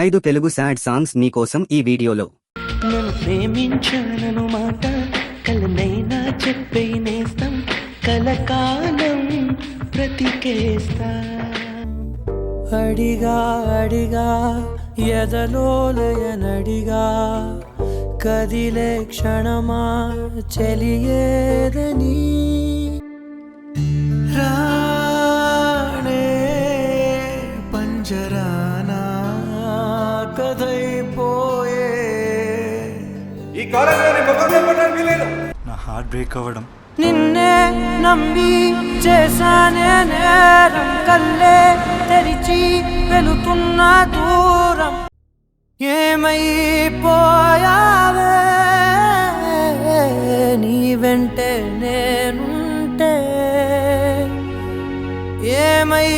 5 Telugu sad songs మీకోసం ఈ వీడియోలో. నన్ను ప్రేమించానను మాట కలనైనా చెప్పే నేస్తం కలకాలం బ్రతికేస్తా. అడిగా అడిగా ఎదలోలయనడిగా కదిలే క్షణమా చెలియేదని రాణే పంజరానా కదైపోయే. ఈ కాలేజీలోని మొక్కలు చెప్పడానికి వీలేదు. నా హార్ట్ బ్రేక్ అవ్వడం, నిన్నే నమ్మి చేశానే నేరం, కల్లే తెరిచి వెళుతున్న దూరం ఏమైపోయావే నీ వెంటే నేనుంటే ఏమై